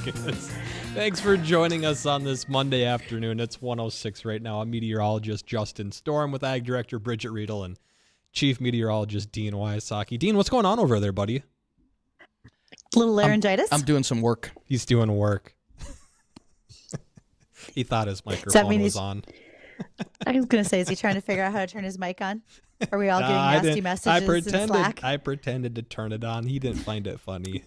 goodness. Thanks for joining us on this Monday afternoon. It's 1:06 right now. I'm meteorologist Justin Storm with Ag Director Bridget Riedel and Chief Meteorologist Dean Wysocki. Dean, what's going on over there, buddy? Little laryngitis. I'm doing some work. He's doing work. He thought his microphone was on. I was going to say, is he trying to figure out how to turn his mic on? Are we all getting nasty messages in Slack? I pretended to turn it on. He didn't find it funny.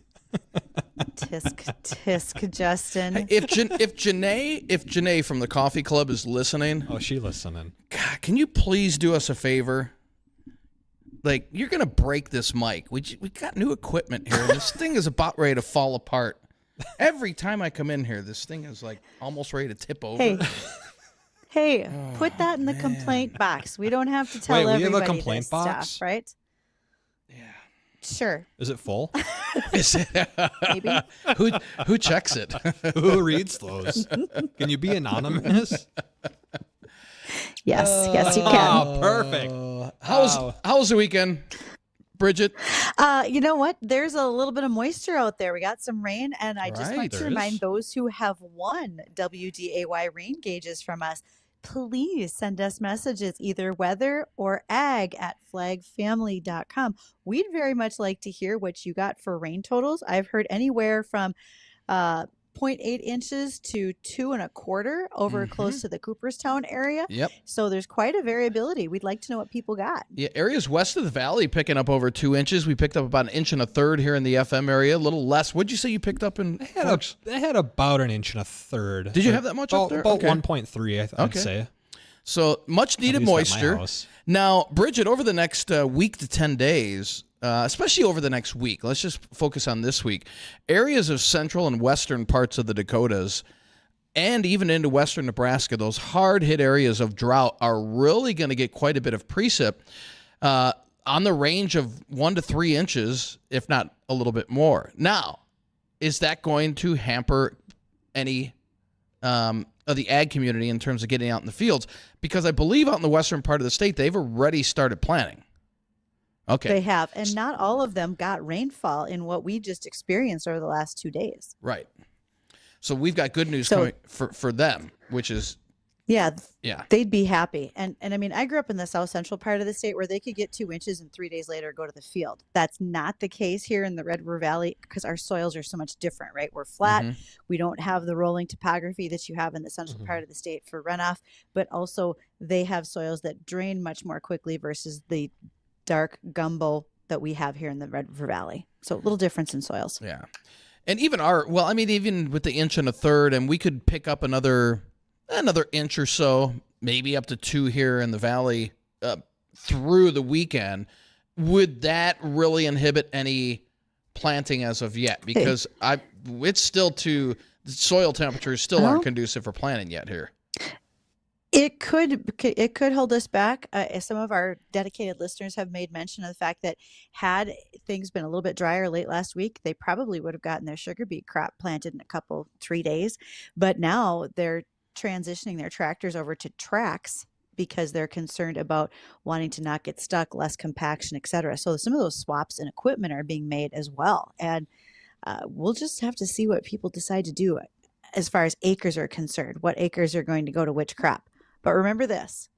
Tisk, Justin. If Janae from the Coffee Club is listening, oh, she listening. God, can you please do us a favor? Like, you're gonna break this mic. We got new equipment here, and this thing is about ready to fall apart. Every time I come in here, this thing is like almost ready to tip over. Hey, put that in the complaint box. We don't have to tell everybody we have a complaint box, stuff, right? Yeah. Sure. Is it full? Is it? Maybe. Who checks it? Who reads those? Can you be anonymous? Yes, you can. Oh, perfect. How was the weekend, Bridget? You know what? There's a little bit of moisture out there. We got some rain, and I just want to remind those who have won WDAY rain gauges from us, please send us messages, either weather or ag at flagfamily.com. We'd very much like to hear what you got for rain totals. I've heard anywhere from 0.8 inches to 2 1/4 over close to the Cooperstown area. Yep. So there's quite a variability. We'd like to know what people got. Yeah, areas west of the valley picking up over 2 inches. We picked up about 1 1/3 here in the FM area, a little less. What'd you say you picked up in? They had about 1 1/3. Did you have that much up there? About 1.3, I'd say. So much needed moisture. Now, Bridget, over the next week to 10 days, especially over the next week, let's just focus on this week, areas of central and western parts of the Dakotas and even into western Nebraska, those hard-hit areas of drought are really going to get quite a bit of precip on the range of 1 to 3 inches, if not a little bit more. Now, is that going to hamper any of the ag community in terms of getting out in the fields? Because I believe out in the western part of the state, they've already started planting. Okay. They have, and not all of them got rainfall in what we just experienced over the last 2 days. Right. So we've got good news coming for them, which is yeah, yeah, they'd be happy. And I mean, I grew up in the south central part of the state where they could get 2 inches and 3 days later go to the field. That's not the case here in the Red River Valley because our soils are so much different, right? We're flat. We don't have the rolling topography that you have in the central part of the state for runoff, but also they have soils that drain much more quickly versus the dark gumbo that we have here in the Red River Valley. So a little difference in soils. Yeah. And even even with the 1 1/3, and we could pick up another inch or so, maybe up to 2 here in the valley through the weekend. Would that really inhibit any planting as of yet? Because it's still the soil temperatures still aren't conducive for planting yet here. It could hold us back. Some of our dedicated listeners have made mention of the fact that had things been a little bit drier late last week, they probably would have gotten their sugar beet crop planted in 3 days. But now they're transitioning their tractors over to tracks because they're concerned about wanting to not get stuck, less compaction, et cetera. So some of those swaps in equipment are being made as well. And we'll just have to see what people decide to do as far as acres are concerned, what acres are going to go to which crop. But remember this,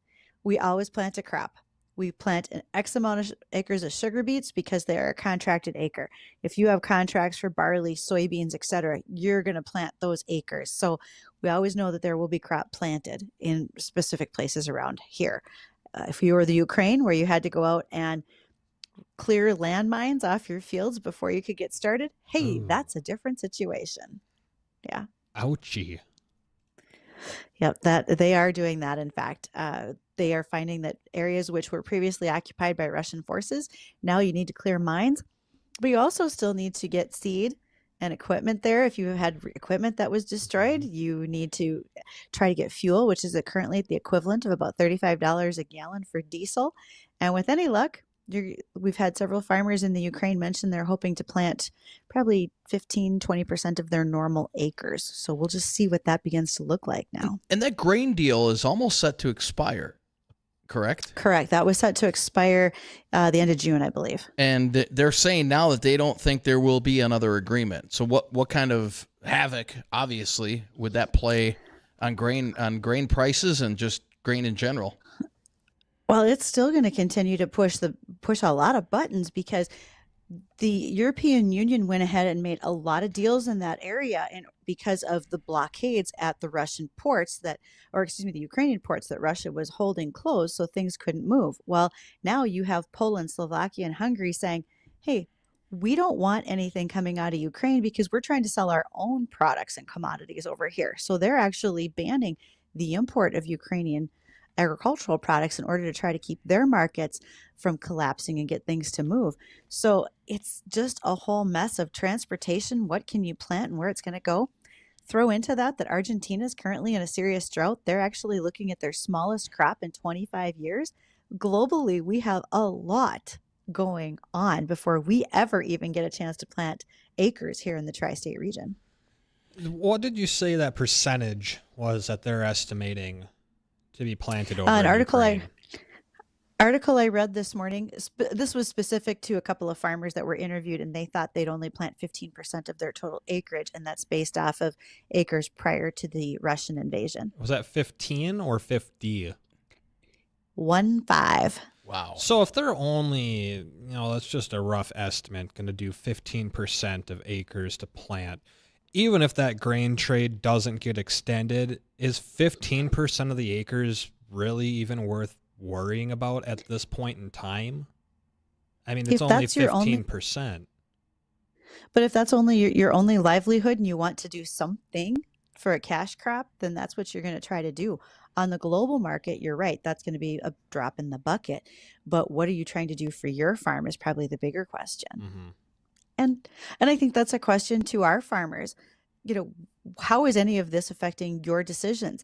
we always plant a crop. We plant an X amount of acres of sugar beets because they are a contracted acre. If you have contracts for barley, soybeans, et cetera, you're going to plant those acres. So we always know that there will be crop planted in specific places around here. If you were the Ukraine where you had to go out and clear landmines off your fields before you could get started, hey, that's a different situation. Yeah. Ouchie. Yep, that they are doing that. In fact, they are finding that areas which were previously occupied by Russian forces, now you need to clear mines, but you also still need to get seed and equipment there. If you had equipment that was destroyed, you need to try to get fuel, which is currently the equivalent of about $35 a gallon for diesel. And with any luck, we've had several farmers in the Ukraine mention they're hoping to plant probably 15-20% of their normal acres. So we'll just see what that begins to look like now. And that grain deal is almost set to expire. correct? Correct. That was set to expire the end of June, I believe. And they're saying now that they don't think there will be another agreement. So what kind of havoc, obviously, would that play on grain prices and just grain in general? Well, it's still going to continue to push a lot of buttons because the European Union went ahead and made a lot of deals in that area, and because of the blockades at the Russian ports the Ukrainian ports that Russia was holding closed, so things couldn't move. Well, now you have Poland, Slovakia, and Hungary saying, hey, we don't want anything coming out of Ukraine because we're trying to sell our own products and commodities over here. So they're actually banning the import of Ukrainian agricultural products in order to try to keep their markets from collapsing and get things to move. So it's just a whole mess of transportation. What can you plant and where it's going to go? Throw into that Argentina is currently in a serious drought. They're actually looking at their smallest crop in 25 years. Globally, we have a lot going on before we ever even get a chance to plant acres here in the tri-state region. What did you say that percentage was that they're estimating to be planted over An article Ukraine? I read this morning, this was specific to a couple of farmers that were interviewed, and they thought they'd only plant 15% of their total acreage, and that's based off of acres prior to the Russian invasion. Was that 15 or 50? 15. Wow. So if they're only, that's just a rough estimate, going to do 15% of acres to plant, even if that grain trade doesn't get extended, is 15% of the acres really even worth worrying about at this point in time? I mean, it's only 15%. But if that's only your only livelihood and you want to do something for a cash crop, then that's what you're going to try to do. On the global market, you're right. That's going to be a drop in the bucket. But what are you trying to do for your farm is probably the bigger question. Mm-hmm. And I think that's a question to our farmers. How is any of this affecting your decisions?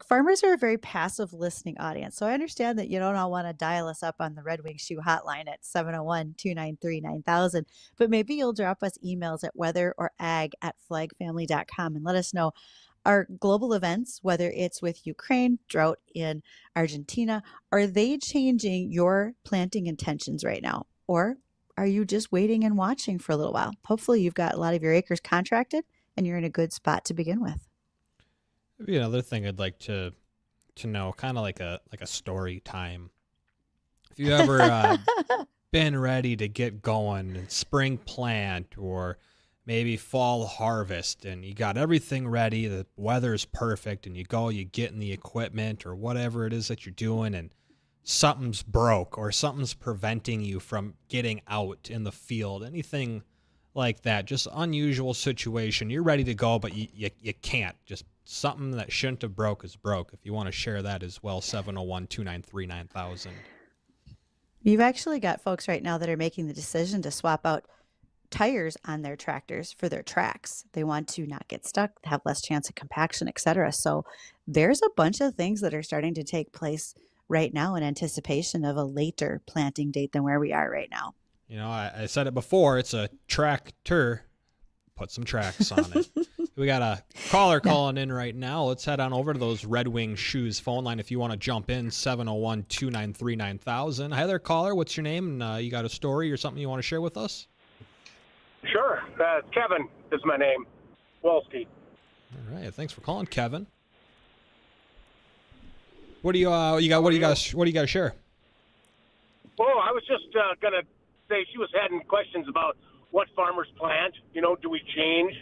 Farmers are a very passive listening audience. So I understand that you don't all want to dial us up on the Red Wing Shoe hotline at 701-293-9000, but maybe you'll drop us emails at weather.or ag@flagfamily.com and let us know, are global events, whether it's with Ukraine, drought in Argentina, are they changing your planting intentions right now? Or are you just waiting and watching for a little while? Hopefully you've got a lot of your acres contracted and you're in a good spot to begin with. Maybe another thing I'd like to know, kind of like a story time. If you ever been ready to get going in spring plant or maybe fall harvest and you got everything ready, the weather's perfect, and you get in the equipment or whatever it is that you're doing, and something's broke or something's preventing you from getting out in the field, anything like that, just unusual situation. You're ready to go, but you can't. Just something that shouldn't have broke is broke. If you want to share that as well, 701-293-9000. You've actually got folks right now that are making the decision to swap out tires on their tractors for their tracks. They want to not get stuck, have less chance of compaction, etc. So there's a bunch of things that are starting to take place right now in anticipation of a later planting date than where we are right now. I said it before, it's a tractor. Put some tracks on it. We got a caller calling in right now. Let's head on over to those Red Wing Shoes phone line if you want to jump in, 701-293-9000. Hi there, caller. What's your name? And you got a story or something you want to share with us? Sure. Kevin is my name. Wolski. All right. Thanks for calling, Kevin. What do you got to share? Oh, I was just gonna say she was having questions about what farmers plant. Do we change?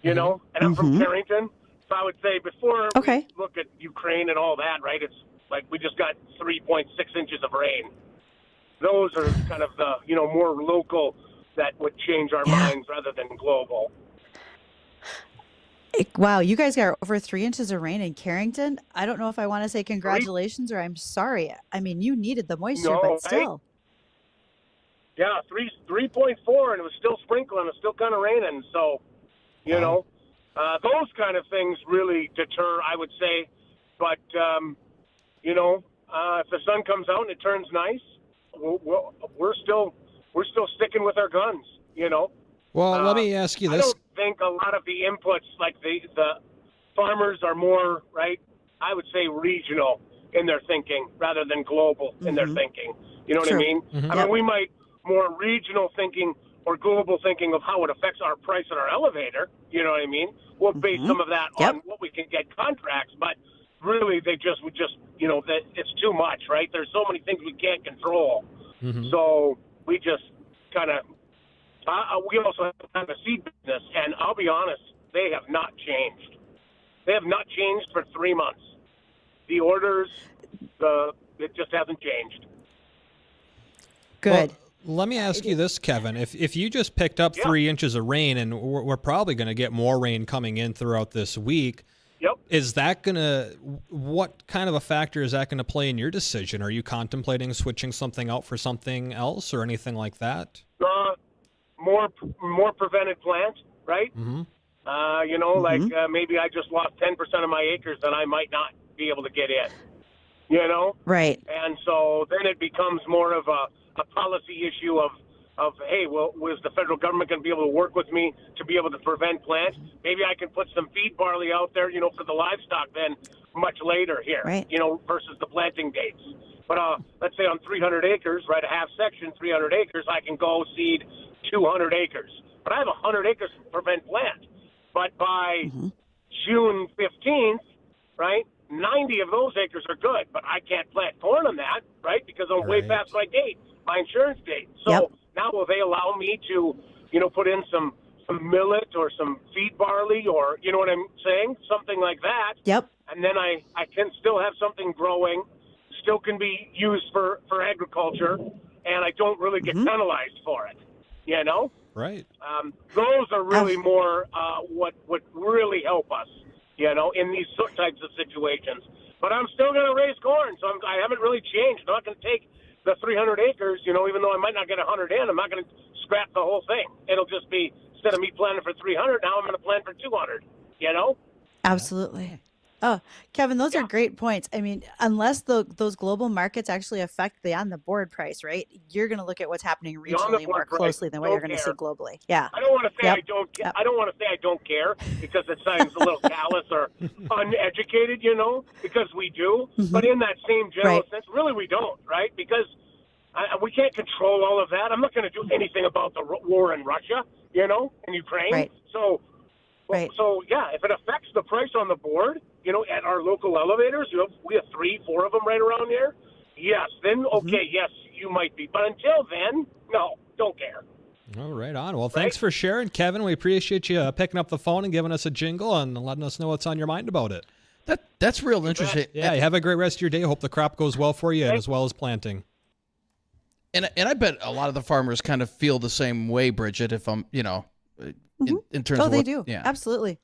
And I'm from Carrington, so I would say before we look at Ukraine and all that, right? It's like we just got 3.6 inches of rain. Those are kind of the more local that would change our minds rather than global. Wow, you guys got over 3 inches of rain in Carrington. I don't know if I want to say congratulations or I'm sorry. I mean, you needed the moisture, but still. Yeah, 3.4, and it was still sprinkling. It was still kind of raining. So, those kind of things really deter, I would say. But, if the sun comes out and it turns nice, we're still sticking with our guns, Well, let me ask you this. I don't think a lot of the inputs, like the farmers are more, right, I would say regional. in their thinking rather than global in their thinking. You know what I mean? I mean, we might more regional thinking or global thinking of how it affects our price on our elevator. You know what I mean? We'll base some of that on what we can get contracts, but really we just, that it's too much, right? There's so many things we can't control. So we just kind of, we also have a seed business, and I'll be honest, they have not changed. They have not changed for 3 months. The orders, it just hasn't changed. Good. Well, let me ask you this, Kevin. If you just picked up 3 inches of rain, and we're probably going to get more rain coming in throughout this week, is that what kind of a factor is that going to play in your decision? Are you contemplating switching something out for something else or anything like that? More prevented plant, right? Like maybe I just lost 10% of my acres that I might not be able to get in, Right. And so then it becomes more of a policy issue of hey, well, was the federal government going to be able to work with me to be able to prevent plant? Maybe I can put some feed barley out there, for the livestock then much later here, versus the planting dates. But let's say on 300 acres, right, a half section, 300 acres, I can go seed 200 acres. But I have 100 acres to prevent plant. But by June 15th, right, 90 of those acres are good. But I can't plant corn on that, right, because I'm way past my date, my insurance date. So now will they allow me to, put in some millet or some feed barley or, you know what I'm saying, something like that. Yep. And then I can still have something growing, still can be used for agriculture, and I don't really get penalized for it, Right. Those are really more what would really help us, in these types of situations. But I'm still going to raise corn, so I haven't really changed. I'm not going to take the 300 acres, even though I might not get 100 in, I'm not going to scrap the whole thing. It'll just be, instead of me planting for 300, now I'm going to plant for 200, Absolutely. Oh, Kevin, those are great points. I mean, unless those global markets actually affect the on-the-board price, right? You're going to look at what's happening regionally more closely than what you're going to see globally. Yeah. I don't want to say I don't. I don't want to say I don't care because it sounds a little callous or uneducated, because we do. But in that same general sense, really we don't, right? Because we can't control all of that. I'm not going to do anything about the war in Russia, in Ukraine. Right. So. So, if it affects the price on the board, at our local elevators, we have 3-4 of them right around here. Yes, then, yes, you might be. But until then, no, don't care. Oh, right on. Well, thanks for sharing, Kevin. We appreciate you picking up the phone and giving us a jingle and letting us know what's on your mind about it. That's real interesting. Yeah, you have a great rest of your day. Hope the crop goes well for you and as well as planting. And I bet a lot of the farmers kind of feel the same way, Bridget, if I'm, in terms of they do. Yeah. Absolutely.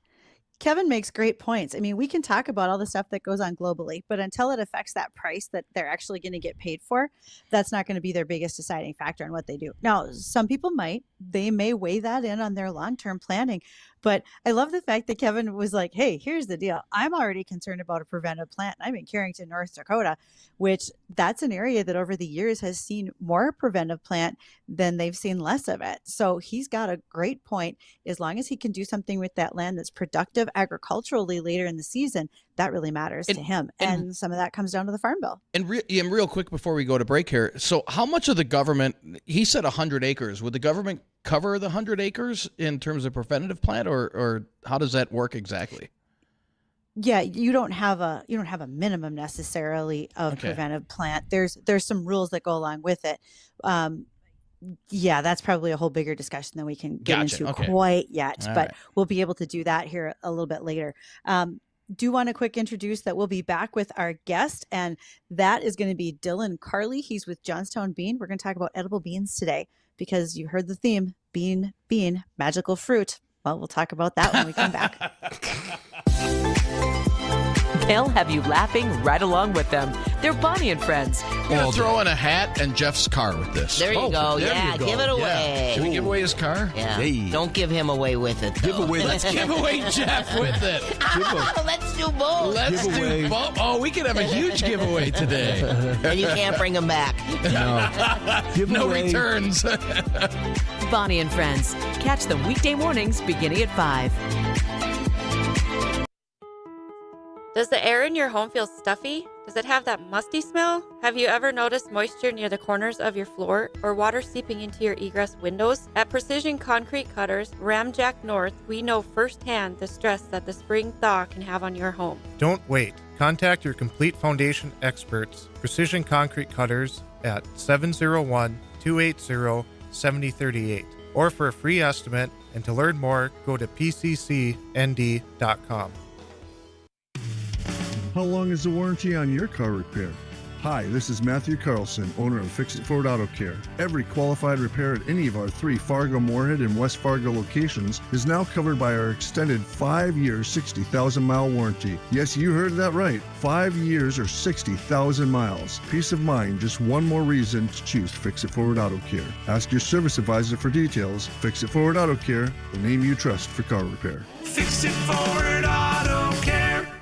Kevin makes great points. I mean, we can talk about all the stuff that goes on globally, but until it affects that price that they're actually going to get paid for, that's not going to be their biggest deciding factor on what they do. Now, some people they may weigh that in on their long-term planning, but I love the fact that Kevin was like, hey, here's the deal. I'm already concerned about a preventive plant. I'm in Carrington, North Dakota, which that's an area that over the years has seen more preventive plant than they've seen less of it. So he's got a great point. As long as he can do something with that land that's productive agriculturally later in the season, that really matters to him. And some of that comes down to the Farm Bill. And real quick before we go to break here, so how much of the government, he said 100 acres, would the government cover the 100 acres in terms of preventative plant, or how does that work exactly? Yeah, you don't have a minimum necessarily of preventive plant. There's some rules that go along with it. Yeah, that's probably a whole bigger discussion than we can get into quite yet, but we'll be able to do that here a little bit later. Do want to quick introduce that we'll be back with our guest, and that is going to be Dylan Carley. He's with Johnstown Bean. We're going to talk about edible beans today because you heard the theme, bean, magical fruit. Well, we'll talk about that when we come back. They'll have you laughing right along with them. They're Bonnie and Friends. I'm going to throw in a hat and Jeff's car with this. There you go. Yeah, give it away. Yeah. Should we give away his car? Yeah. Hey. Don't give him away with it, though. Let's give away Jeff with it. Let's do both. Let's do both. Oh, we could have a huge giveaway today. And you can't bring him back. No. No returns. Bonnie and Friends. Catch them weekday mornings beginning at 5. Does the air in your home feel stuffy? Does it have that musty smell? Have you ever noticed moisture near the corners of your floor or water seeping into your egress windows? At Precision Concrete Cutters, Ramjack North, we know firsthand the stress that the spring thaw can have on your home. Don't wait. Contact your complete foundation experts, Precision Concrete Cutters, at 701-280-7038. Or for a free estimate and to learn more, go to pccnd.com. How long is the warranty on your car repair? Hi, this is Matthew Carlson, owner of Fix It Ford Auto Care. Every qualified repair at any of our 3 Fargo, Moorhead, and West Fargo locations is now covered by our extended 5-year, 60,000-mile warranty. Yes, you heard that right. 5 years or 60,000 miles. Peace of mind, just one more reason to choose Fix It Forward Auto Care. Ask your service advisor for details. Fix It Forward Auto Care, the name you trust for car repair. Fix It Forward Auto Care.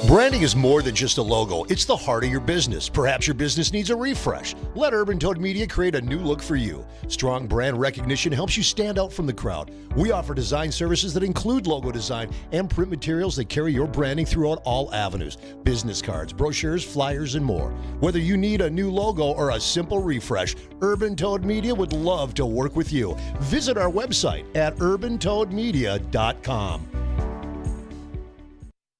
Branding is more than just a logo. It's the heart of your business. Perhaps your business needs a refresh. Let Urban Toad Media create a new look for you. Strong brand recognition helps you stand out from the crowd. We offer design services that include logo design and print materials that carry your branding throughout all avenues. Business cards, brochures, flyers, and more. Whether you need a new logo or a simple refresh, Urban Toad Media would love to work with you. Visit our website at urbantoadmedia.com.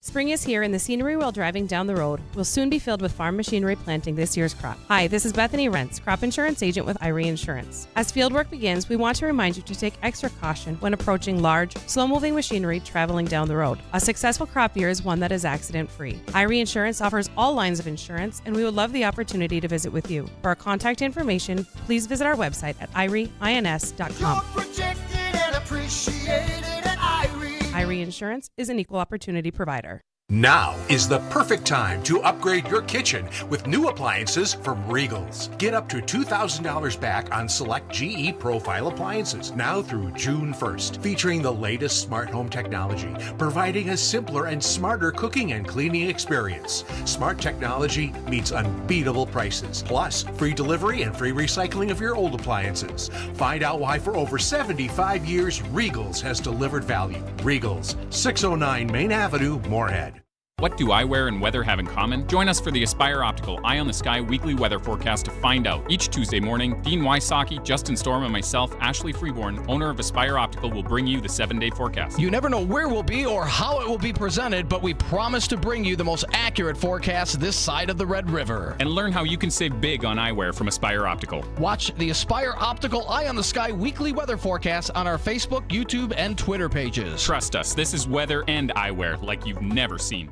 Spring is here and the scenery while driving down the road will soon be filled with farm machinery planting this year's crop. Hi, this is Bethany Rentz, crop insurance agent with Irie Insurance. As fieldwork begins, we want to remind you to take extra caution when approaching large, slow-moving machinery traveling down the road. A successful crop year is one that is accident-free. Irie Insurance offers all lines of insurance, and we would love the opportunity to visit with you. For our contact information, please visit our website at irieins.com. You're protected and appreciated at Irie. Irie Insurance is an equal opportunity provider. Now is the perfect time to upgrade your kitchen with new appliances from Regals. Get up to $2,000 back on select GE Profile appliances now through June 1st, featuring the latest smart home technology, providing a simpler and smarter cooking and cleaning experience. Smart technology meets unbeatable prices, plus free delivery and free recycling of your old appliances. Find out why for over 75 years Regals has delivered value. Regals, 609 Main Avenue, Moorhead. What do eyewear and weather have in common? Join us for the Aspire Optical Eye on the Sky weekly weather forecast to find out. Each Tuesday morning, Dean Wysocki, Justin Storm, and myself, Ashley Freeborn, owner of Aspire Optical, will bring you the 7-day forecast. You never know where we'll be or how it will be presented, but we promise to bring you the most accurate forecast this side of the Red River. And learn how you can save big on eyewear from Aspire Optical. Watch the Aspire Optical Eye on the Sky weekly weather forecast on our Facebook, YouTube, and Twitter pages. Trust us, this is weather and eyewear like you've never seen.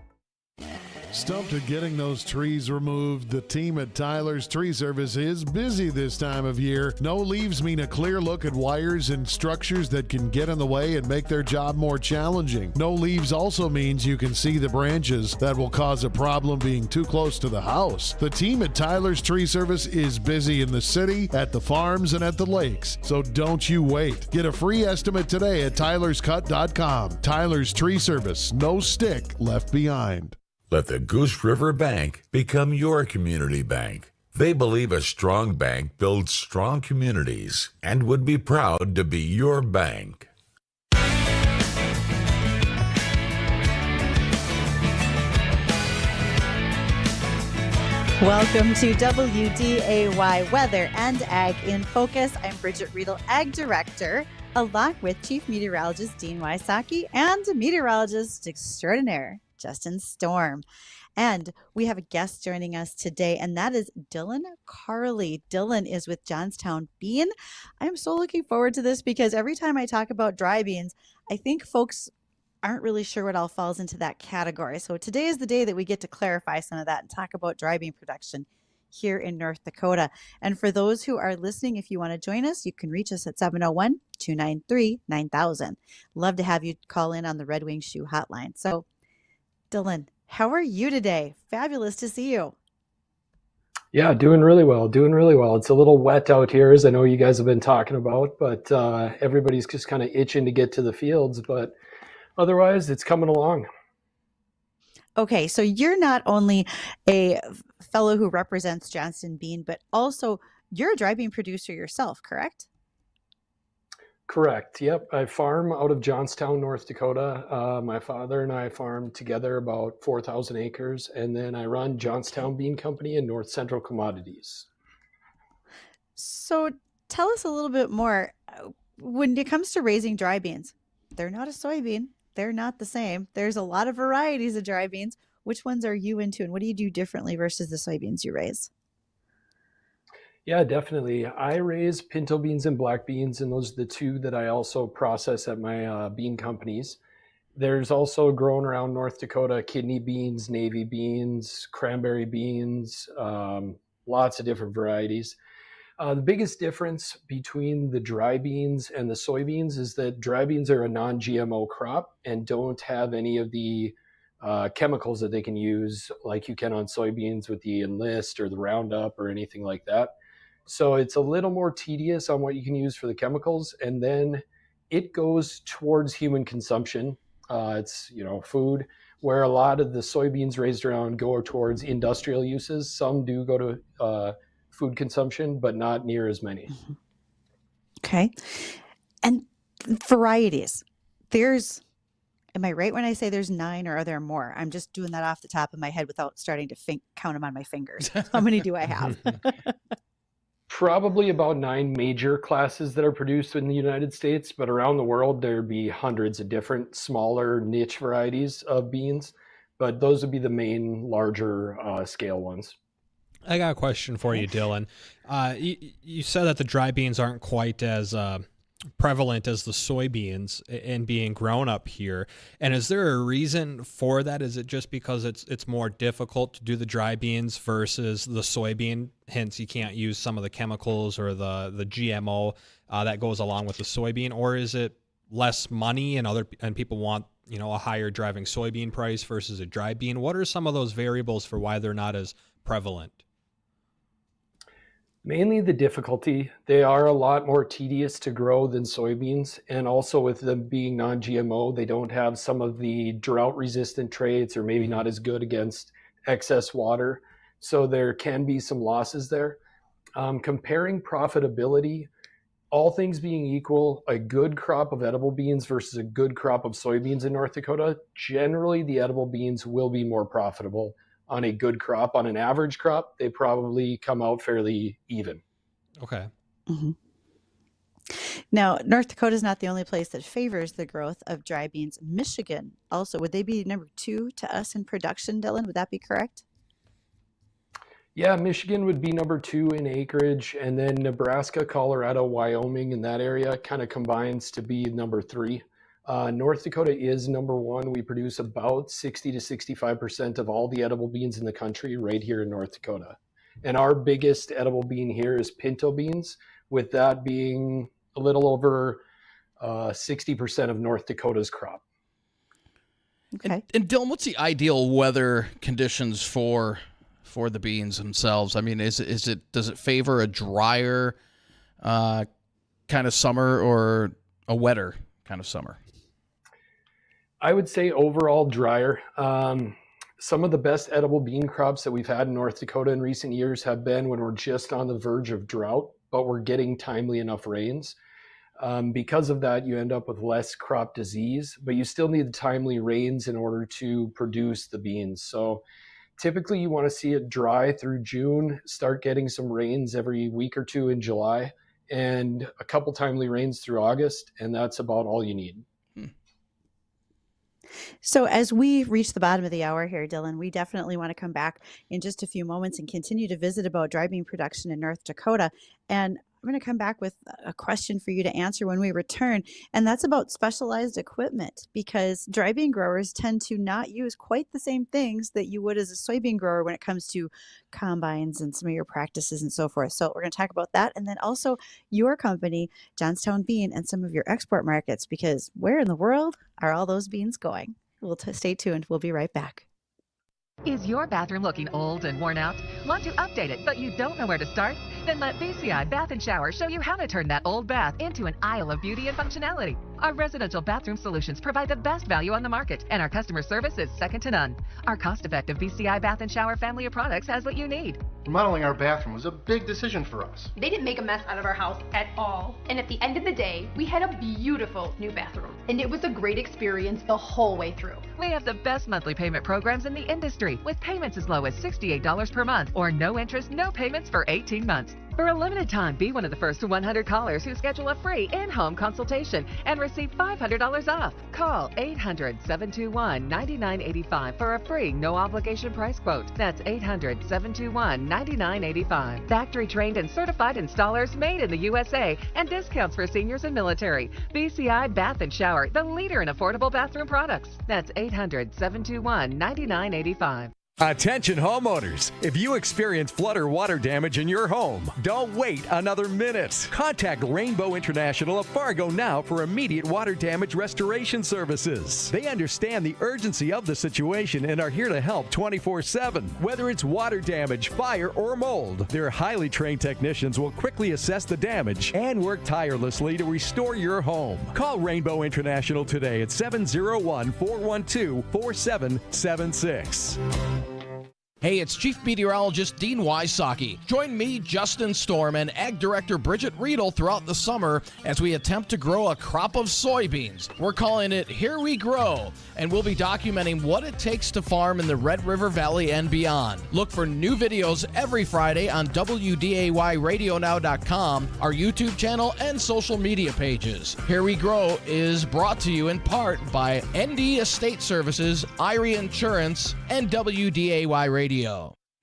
Stumped at getting those trees removed, the team at Tyler's Tree Service is busy this time of year. No leaves mean a clear look at wires and structures that can get in the way and make their job more challenging. No leaves also means you can see the branches that will cause a problem being too close to the house. The team at Tyler's Tree Service is busy in the city, at the farms, and at the lakes. So don't you wait. Get a free estimate today at tylerscut.com. Tyler's Tree Service, no stick left behind. Let the Goose River Bank become your community bank. They believe a strong bank builds strong communities and would be proud to be your bank. Welcome to WDAY Weather and Ag in Focus. I'm Bridget Riedel, Ag Director, along with Chief Meteorologist Dean Wysocki and Meteorologist Extraordinaire Justin Storm. And we have a guest joining us today, and that is Dylan Carley. Dylan is with Johnstown Bean. I'm so looking forward to this because every time I talk about dry beans, I think folks aren't really sure what all falls into that category. So today is the day that we get to clarify some of that and talk about dry bean production here in North Dakota. And for those who are listening, if you want to join us, you can reach us at 701-293-9000. Love to have you call in on the Red Wing Shoe hotline. So Dylan, how are you today? Fabulous to see you. Yeah, doing really well. It's a little wet out here, as I know you guys have been talking about, but everybody's just kind of itching to get to the fields, but otherwise it's coming along. Okay, so you're not only a fellow who represents Johnstown Bean, but also you're a dry bean producer yourself, correct? Correct. Yep. I farm out of Johnstown, North Dakota. My father and I farm together about 4,000 acres, and then I run Johnstown Bean Company and North Central Commodities. So tell us a little bit more. When it comes to raising dry beans, they're not a soybean. They're not the same. There's a lot of varieties of dry beans. Which ones are you into, and what do you do differently versus the soybeans you raise? Yeah, definitely. I raise pinto beans and black beans, and those are the two that I also process at my bean companies. There's also grown around North Dakota kidney beans, navy beans, cranberry beans, lots of different varieties. The biggest difference between the dry beans and the soybeans is that dry beans are a non-GMO crop and don't have any of the chemicals that they can use like you can on soybeans with the Enlist or the Roundup or anything like that. So it's a little more tedious on what you can use for the chemicals, and then it goes towards human consumption. It's food, where a lot of the soybeans raised around go towards industrial uses. Some do go to food consumption, but not near as many. Okay. And varieties. Am I right when I say there's 9, or are there more? I'm just doing that off the top of my head without starting to count them on my fingers. How many do I have? Probably about 9 major classes that are produced in the United States, but around the world, there'd be hundreds of different smaller niche varieties of beans, but those would be the main larger scale ones. I got a question for you, Dylan. You said that the dry beans aren't quite as prevalent as the soybeans in being grown up here. And is there a reason for that? Is it just because it's more difficult to do the dry beans versus the soybean? Hence, you can't use some of the chemicals or the GMO that goes along with the soybean, or is it less money and people want a higher driving soybean price versus a dry bean? What are some of those variables for why they're not as prevalent? Mainly the difficulty. They are a lot more tedious to grow than soybeans. And also with them being non-GMO, they don't have some of the drought resistant traits, or maybe not as good against excess water. So there can be some losses there. Comparing profitability, all things being equal, a good crop of edible beans versus a good crop of soybeans in North Dakota, generally the edible beans will be more profitable. On a good crop, on an average crop, they probably come out fairly even. Okay. Mm-hmm. Now, North Dakota is not the only place that favors the growth of dry beans. Michigan also, would they be number 2 to us in production, Dylan? Would that be correct? Yeah, Michigan would be number 2 in acreage, and then Nebraska, Colorado, Wyoming, in that area kind of combines to be number 3. North Dakota is number 1. We produce about 60 to 65% of all the edible beans in the country right here in North Dakota. And our biggest edible bean here is pinto beans, with that being a little over 60% of North Dakota's crop. Okay. And Dylan, what's the ideal weather conditions for the beans themselves? I mean, does it favor a drier kind of summer or a wetter kind of summer? I would say overall drier. Some of the best edible bean crops that we've had in North Dakota in recent years have been when we're just on the verge of drought, but we're getting timely enough rains. Because of that, you end up with less crop disease, but you still need the timely rains in order to produce the beans. So typically you want to see it dry through June, start getting some rains every week or two in July, and a couple timely rains through August, and that's about all you need. So as we reach the bottom of the hour here, Dylan, we definitely want to come back in just a few moments and continue to visit about dry bean production in North Dakota. And I'm going to come back with a question for you to answer when we return, and that's about specialized equipment, because dry bean growers tend to not use quite the same things that you would as a soybean grower when it comes to combines and some of your practices and so forth. So we're going to talk about that, and then also your company, Johnstown Bean, and some of your export markets, because where in the world are all those beans going? We'll stay tuned. We'll be right back. Is your bathroom looking old and worn out? Want to update it, but you don't know where to start? Then let BCI Bath & Shower show you how to turn that old bath into an aisle of beauty and functionality. Our residential bathroom solutions provide the best value on the market, and our customer service is second to none. Our cost-effective BCI bath and shower family of products has what you need. Remodeling our bathroom was a big decision for us. They didn't make a mess out of our house at all. And at the end of the day, we had a beautiful new bathroom. And it was a great experience the whole way through. We have the best monthly payment programs in the industry, with payments as low as $68 per month or no interest, no payments for 18 months. For a limited time, be one of the first 100 callers who schedule a free in-home consultation and receive $500 off. Call 800-721-9985 for a free no-obligation price quote. That's 800-721-9985. Factory-trained and certified installers made in the USA, and discounts for seniors and military. BCI Bath and Shower, the leader in affordable bathroom products. That's 800-721-9985. Attention homeowners, if you experience flood or water damage in your home, don't wait another minute. Contact Rainbow International of Fargo now for immediate water damage restoration services. They understand the urgency of the situation and are here to help 24/7. Whether it's water damage, fire, or mold, their highly trained technicians will quickly assess the damage and work tirelessly to restore your home. Call Rainbow International today at 701-412-4776. Hey, it's Chief Meteorologist Dean Wysocki. Join me, Justin Storm, and Ag Director Bridget Riedel throughout the summer as we attempt to grow a crop of soybeans. We're calling it Here We Grow, and we'll be documenting what it takes to farm in the Red River Valley and beyond. Look for new videos every Friday on WDAYRadioNow.com, our YouTube channel, and social media pages. Here We Grow is brought to you in part by ND Estate Services, Irie Insurance, and WDAY Radio.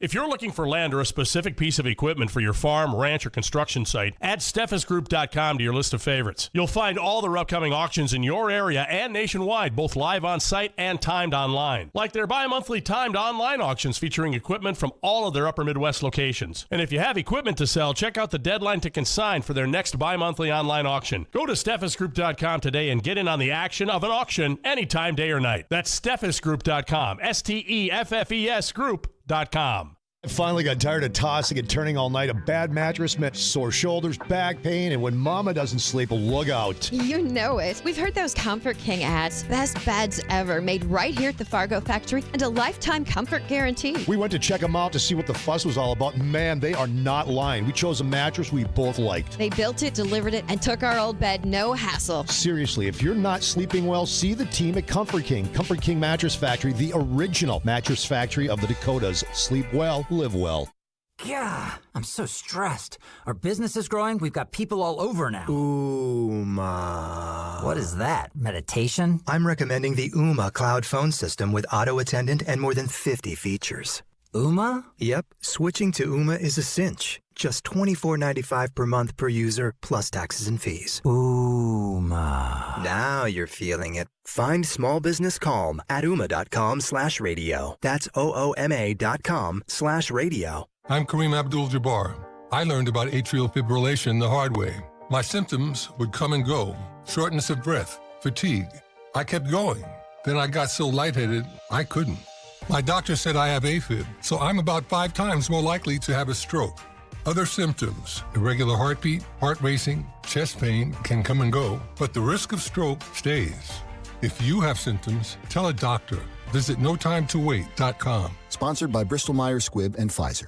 If you're looking for land or a specific piece of equipment for your farm, ranch, or construction site, add SteffesGroup.com to your list of favorites. You'll find all their upcoming auctions in your area and nationwide, both live on site and timed online. Like their bi-monthly timed online auctions featuring equipment from all of their upper Midwest locations. And if you have equipment to sell, check out the deadline to consign for their next bi-monthly online auction. Go to SteffesGroup.com today and get in on the action of an auction anytime, day or night. That's SteffesGroup.com, STEFFES Group.com. I finally got tired of tossing and turning all night. A bad mattress meant sore shoulders, back pain, and when mama doesn't sleep, look out. You know it. We've heard those Comfort King ads. Best beds ever, made right here at the Fargo factory, and a lifetime comfort guarantee. We went to check them out to see what the fuss was all about. Man, they are not lying. We chose a mattress we both liked. They built it, delivered it, and took our old bed, no hassle. Seriously, if you're not sleeping well, see the team at Comfort King. Comfort King Mattress Factory, the original mattress factory of the Dakotas. Sleep well, live well. Yeah, I'm so stressed. Our business is growing. We've got people all over now. Ooma. What is that? Meditation? I'm recommending the Ooma cloud phone system with auto attendant and more than 50 features. Ooma? Yep. Switching to Ooma is a cinch. Just $24.95 per month per user, plus taxes and fees. Ooma. Now you're feeling it. Find small business calm at ooma.com/radio. That's OOMA.com/radio. I'm Kareem Abdul-Jabbar. I learned about atrial fibrillation the hard way. My symptoms would come and go. Shortness of breath, fatigue. I kept going. Then I got so lightheaded, I couldn't. My doctor said I have AFib, so I'm about 5 times more likely to have a stroke. Other symptoms, irregular heartbeat, heart racing, chest pain can come and go, but the risk of stroke stays. If you have symptoms, tell a doctor. Visit notimetowait.com. Sponsored by Bristol Myers Squibb and Pfizer.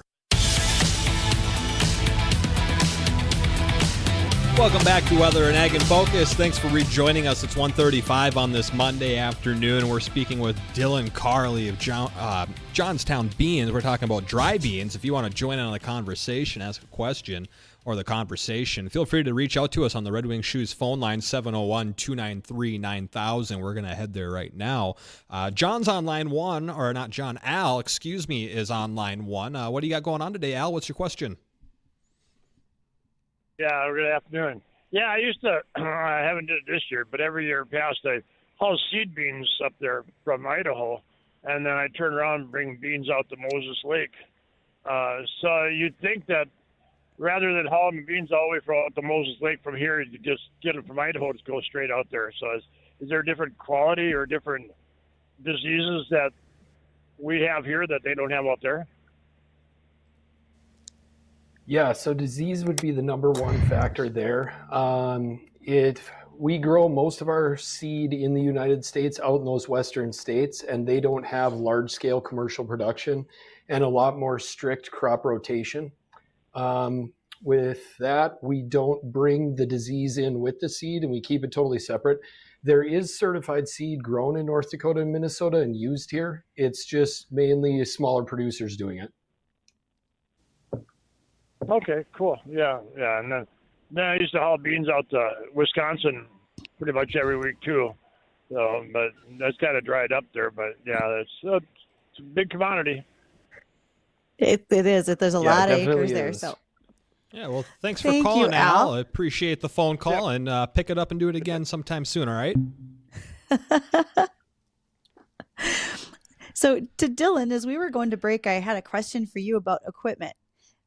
Welcome back to Weather and Ag in Focus. Thanks for rejoining us. It's 1:35 on this Monday afternoon. We're speaking with Dylan Carley of Johnstown Beans. We're talking about dry beans. If you want to join in on the conversation, ask a question, or the conversation, feel free to reach out to us on the Red Wing Shoes phone line, 701-293-9000. We're going to head there right now. John's on line one, or not John, Al, excuse me, is on line one. What do you got going on today, Al? What's your question? Yeah, good afternoon. Yeah, I used to, I haven't did it this year, but every year past I haul seed beans up there from Idaho, and then I turn around and bring beans out to Moses Lake. So you'd think that rather than hauling the beans all the way from out to Moses Lake from here, you just get them from Idaho to go straight out there. So is there a different quality or different diseases that we have here that they don't have out there? Yeah, so disease would be the number one factor there. we grow most of our seed in the United States out in those western states, and they don't have large-scale commercial production and a lot more strict crop rotation. With that, we don't bring the disease in with the seed, and we keep it totally separate. There is certified seed grown in North Dakota and Minnesota and used here. It's just mainly smaller producers doing it. Okay, cool. Yeah. And then I used to haul beans out to Wisconsin pretty much every week too. So, but that's kind of dried up there. But yeah, it's a big commodity. It is. There's a lot of acres there. So. Yeah, well, thanks for calling, Al. I appreciate the phone call, and pick it up and do it again sometime soon, all right? So to Dylan, as we were going to break, I had a question for you about equipment.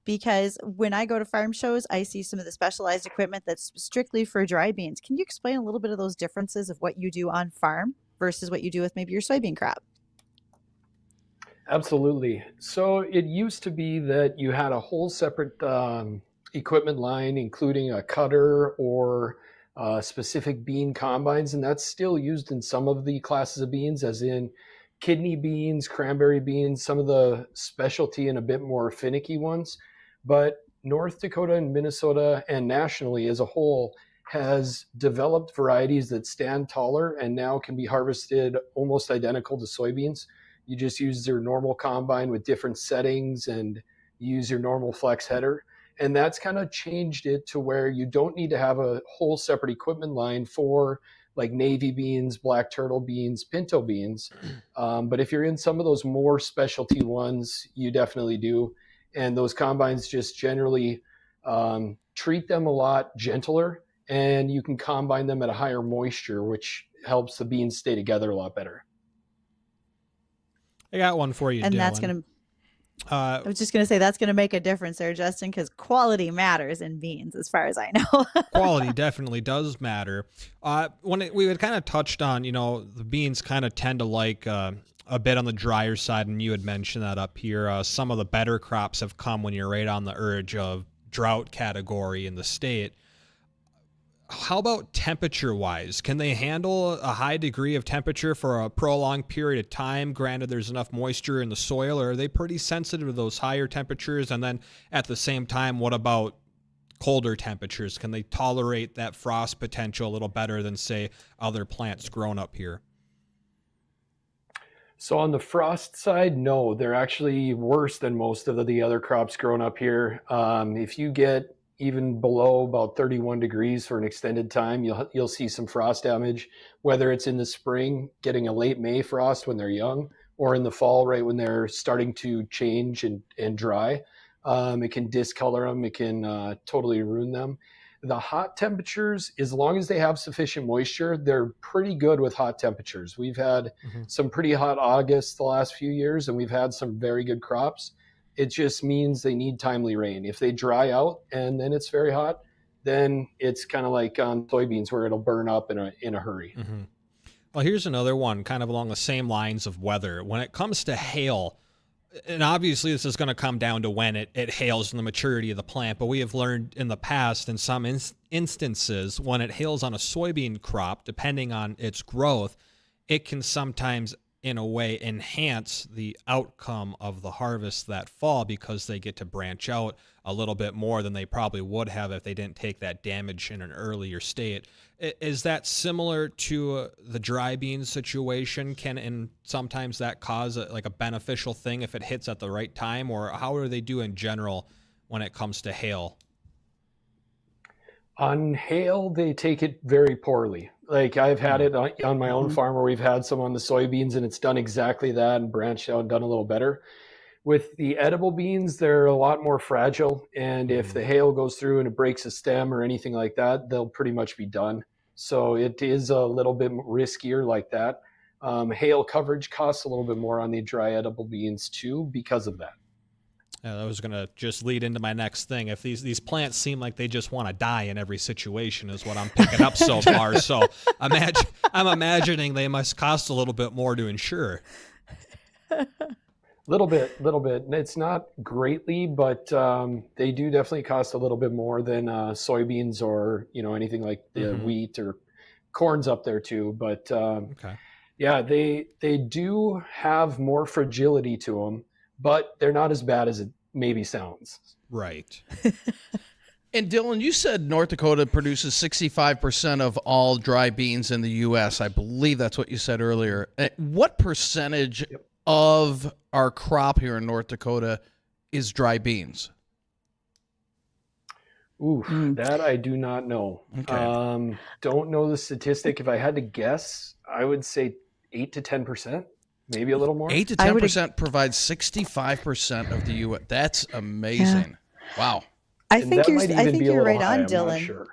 Because when I go to farm shows, I see some of the specialized equipment that's strictly for dry beans. Can you explain a little bit of those differences of what you do on farm versus what you do with maybe your soybean crop? Absolutely. So it used to be that you had a whole separate equipment line, including a cutter or specific bean combines, and that's still used in some of the classes of beans, as in kidney beans, cranberry beans, some of the specialty and a bit more finicky ones. But North Dakota and Minnesota and nationally as a whole has developed varieties that stand taller and now can be harvested almost identical to soybeans. You just use your normal combine with different settings and use your normal flex header. And that's kind of changed it to where you don't need to have a whole separate equipment line for like navy beans, black turtle beans, pinto beans. But if you're in some of those more specialty ones, you definitely do. And those combines just generally treat them a lot gentler, and you can combine them at a higher moisture, which helps the beans stay together a lot better. I got one for you, and Dylan. That's going to... I was just going to say that's going to make a difference there, Justin, because quality matters in beans as far as I know. Quality definitely does matter. We had kind of touched on, the beans kind of tend to like a bit on the drier side, and you had mentioned that up here. Some of the better crops have come when you're right on the edge of drought category in the state. How about temperature-wise? Can they handle a high degree of temperature for a prolonged period of time, granted there's enough moisture in the soil, or are they pretty sensitive to those higher temperatures? And then at the same time, what about colder temperatures? Can they tolerate that frost potential a little better than, say, other plants grown up here? So on the frost side, no, they're actually worse than most of the other crops grown up here. If you get even below about 31 degrees for an extended time, you'll see some frost damage, whether it's in the spring, getting a late May frost when they're young, or in the fall, right when they're starting to change and dry. It can discolor them. It can totally ruin them. The hot temperatures, as long as they have sufficient moisture, they're pretty good with hot temperatures. We've had some pretty hot August the last few years, and we've had some very good crops. It just means they need timely rain. If they dry out and then it's very hot, then it's kind of like on soybeans where it'll burn up in a hurry. Mm-hmm. Well, here's another one kind of along the same lines of weather. When it comes to hail, and obviously this is going to come down to when it hails and the maturity of the plant, but we have learned in the past in some instances when it hails on a soybean crop, depending on its growth, it can sometimes in a way enhance the outcome of the harvest that fall because they get to branch out a little bit more than they probably would have if they didn't take that damage in an earlier state. Is that similar to the dry bean situation? And sometimes that cause a beneficial thing if it hits at the right time, or how do they do in general when it comes to hail? On hail, they take it very poorly. Like I've had it on my own farm where we've had some on the soybeans and it's done exactly that and branched out and done a little better. With the edible beans, they're a lot more fragile. And if the hail goes through and it breaks a stem or anything like that, they'll pretty much be done. So it is a little bit riskier like that. Hail coverage costs a little bit more on the dry edible beans too because of that. Yeah, that was going to just lead into my next thing. If these plants seem like they just want to die in every situation is what I'm picking up so far. So I'm imagining they must cost a little bit more to insure. Little bit. It's not greatly, but they do definitely cost a little bit more than soybeans or anything like the wheat or corn's up there too, but Okay. yeah, they do have more fragility to them, but they're not as bad as it maybe sounds. Right. And Dylan, you said North Dakota produces 65% of all dry beans in the U.S. I believe that's what you said earlier. What percentage of our crop here in North Dakota is dry beans? Ooh, that I do not know. Okay. Don't know the statistic. If I had to guess, I would say 8 to 10%, maybe a little more. 8 to 10% provides 65% of the U.S. That's amazing. Wow. I think you're right on, I'm Dylan. not sure.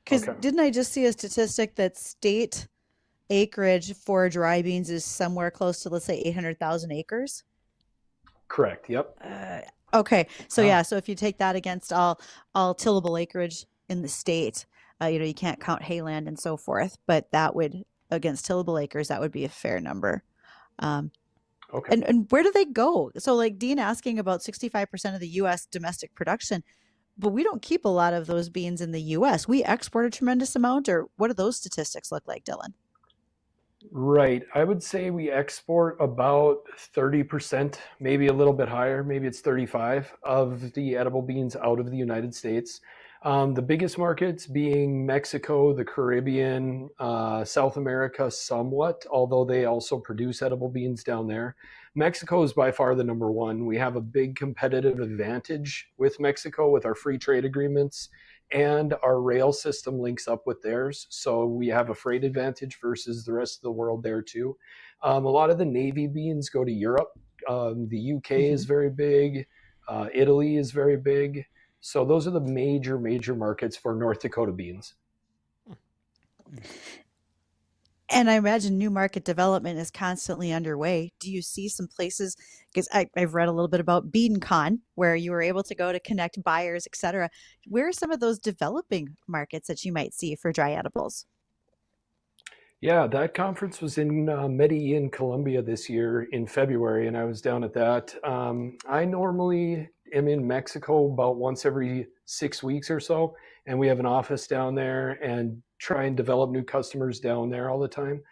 Because didn't I just see a statistic that state acreage for dry beans is somewhere close to, let's say, 800,000 acres? Correct. Yep. Okay. So so if you take that against all tillable acreage in the state, you can't count hayland and so forth, but that would, against tillable acres, that would be a fair number. Okay. And where do they go? So like Dean asking about 65% of the U.S. domestic production, but we don't keep a lot of those beans in the U.S. We export a tremendous amount, or what do those statistics look like, Dylan? Right. I would say we export about 30%, maybe a little bit higher. Maybe it's 35 of the edible beans out of the United States. The biggest markets being Mexico, the Caribbean, South America somewhat, although they also produce edible beans down there. Mexico is by far the number one. We have a big competitive advantage with Mexico with our free trade agreements, and our rail system links up with theirs. So we have a freight advantage versus the rest of the world there too. A lot of the navy beans go to Europe. The UK is very big. Italy is very big. So those are the major markets for North Dakota beans. And I imagine new market development is constantly underway. Do you see some places, because I've read a little bit about BeanCon, where you were able to go to connect buyers, et cetera. Where are some of those developing markets that you might see for dry edibles? Yeah, that conference was in Medellin, Colombia this year in February, and I was down at that. I normally am in Mexico about once every 6 weeks or so, and we have an office down there and try and develop new customers down there all the time.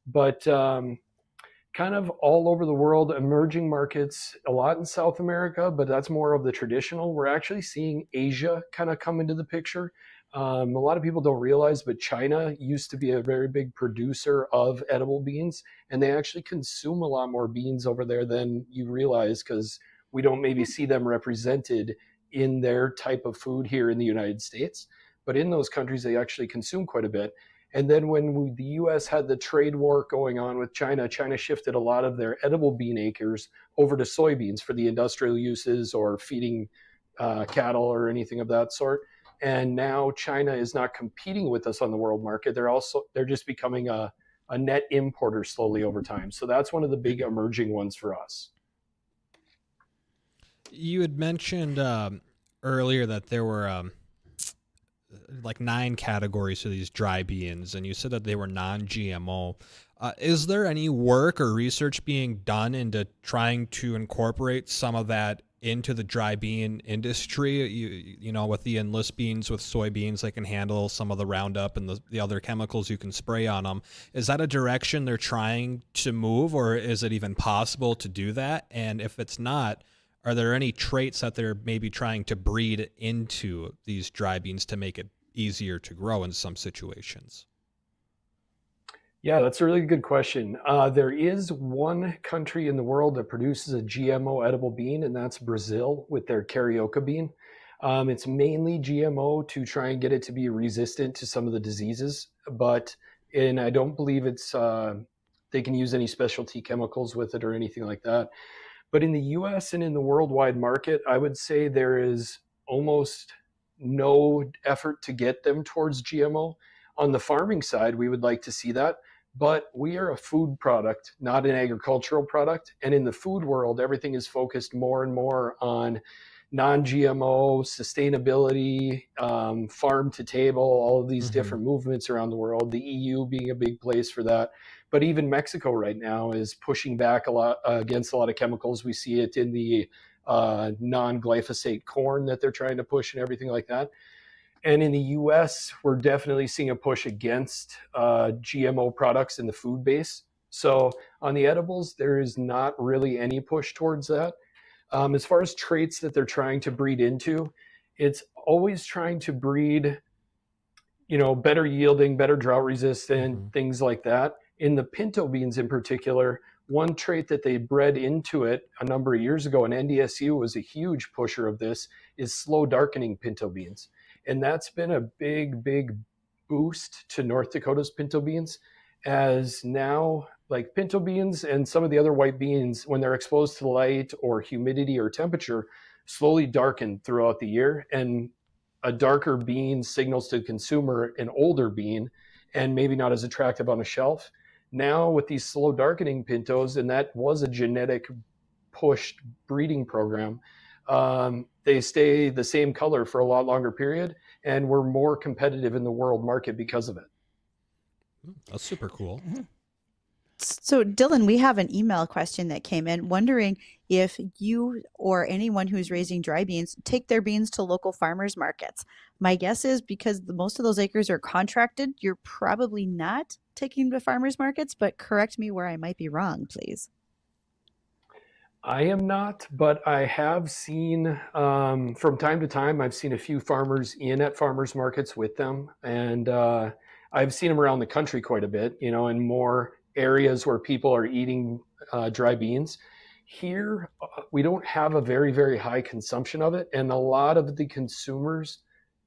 But kind of all over the world, emerging markets, a lot in South America, but that's more of the traditional. We're actually seeing Asia kind of come into the picture. A lot of people don't realize, but China used to be a very big producer of edible beans, and they actually consume a lot more beans over there than you realize, because we don't maybe see them represented in their type of food here in the United States. But in those countries, they actually consume quite a bit. And then when the U.S. had the trade war going on with China, China shifted a lot of their edible bean acres over to soybeans for the industrial uses or feeding cattle or anything of that sort. And now China is not competing with us on the world market. They're just becoming a net importer slowly over time. So that's one of the big emerging ones for us. You had mentioned earlier that there were like 9 categories to these dry beans, and you said that they were non-GMO. Is there any work or research being done into trying to incorporate some of that into the dry bean industry? You know, with the enlist beans, with soybeans, they can handle some of the Roundup and the other chemicals you can spray on them. Is that a direction they're trying to move, or is it even possible to do that? And if it's not, are there any traits that they're maybe trying to breed into these dry beans to make it easier to grow in some situations? Yeah, that's a really good question. There is one country in the world that produces a GMO edible bean, and that's Brazil with their carioca bean. It's mainly GMO to try and get it to be resistant to some of the diseases, and I don't believe they can use any specialty chemicals with it or anything like that. But in the US and in the worldwide market, I would say there is almost no effort to get them towards GMO. On the farming side, we would like to see that, but we are a food product, not an agricultural product. And in the food world, everything is focused more and more on non-GMO, sustainability, farm to table, all of these different movements around the world, the EU being a big place for that. But even Mexico right now is pushing back a lot against a lot of chemicals. We see it in the non-glyphosate corn that they're trying to push and everything like that. And in the U.S., we're definitely seeing a push against GMO products in the food base. So on the edibles, there is not really any push towards that. As far as traits that they're trying to breed into, it's always trying to breed, better yielding, better drought resistant, things like that. In the pinto beans in particular, one trait that they bred into it a number of years ago, and NDSU was a huge pusher of this, is slow darkening pinto beans. And that's been a big, big boost to North Dakota's pinto beans, as now, like pinto beans and some of the other white beans, when they're exposed to light or humidity or temperature, slowly darken throughout the year. And a darker bean signals to the consumer an older bean and maybe not as attractive on a shelf. Now with these slow darkening pintos, and that was a genetic pushed breeding program, they stay the same color for a lot longer period, and we're more competitive in the world market because of it. That's super cool. So, Dylan, we have an email question that came in wondering if you or anyone who's raising dry beans take their beans to local farmers markets. My guess is because most of those acres are contracted, you're probably not taking them to farmers markets, but correct me where I might be wrong, please. I am not, but I have seen from time to time, I've seen a few farmers at farmers markets with them. And I've seen them around the country quite a bit, in more areas where people are eating dry beans. Here, we don't have a very, very high consumption of it. And a lot of the consumers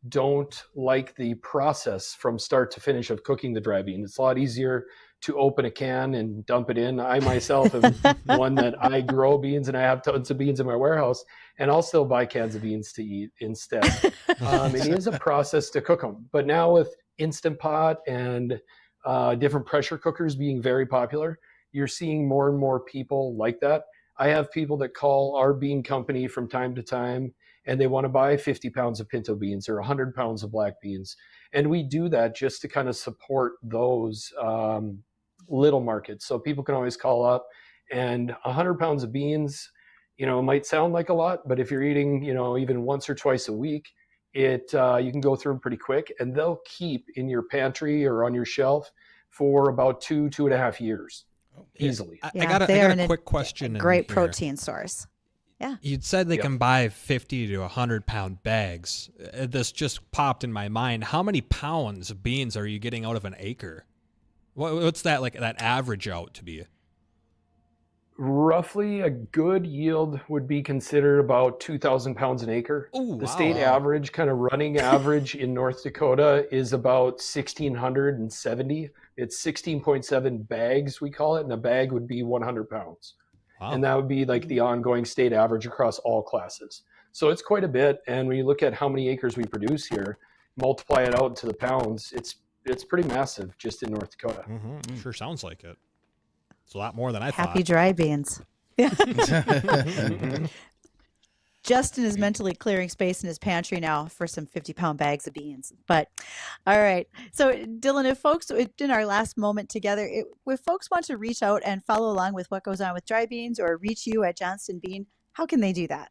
don't like the process from start to finish of cooking the dry bean. It's a lot easier to open a can and dump it in. I myself am one that I grow beans and I have tons of beans in my warehouse, and I'll still buy cans of beans to eat instead. It is a process to cook them. But now with Instant Pot and different pressure cookers being very popular, you're seeing more and more people like that. I have people that call our bean company from time to time, and they want to buy 50 pounds of pinto beans or 100 pounds of black beans. And we do that just to kind of support those little markets. So people can always call up, and 100 pounds of beans, might sound like a lot, but if you're eating, even once or twice a week, you can go through them pretty quick, and they'll keep in your pantry or on your shelf for about 2.5 years easily. I got a quick question. Great protein source. Yeah. You'd said they can buy 50 to 100 pound bags. This just popped in my mind. How many pounds of beans are you getting out of an acre? What's that that average out to be? Roughly a good yield would be considered about 2,000 pounds an acre. Ooh, the state average, kind of running average in North Dakota, is about 1,670. It's 16.7 bags, we call it, and a bag would be 100 pounds. Wow. And that would be like the ongoing state average across all classes. So it's quite a bit. And when you look at how many acres we produce here, multiply it out to the pounds, it's pretty massive just in North Dakota. Mm-hmm. Sure sounds like it. It's a lot more than I thought. thought. Happy dry beans. Justin is mentally clearing space in his pantry now for some 50-pound bags of beans. But all right. So Dylan, if folks, in our last moment together, if folks want to reach out and follow along with what goes on with dry beans or reach you at Johnston Bean, how can they do that?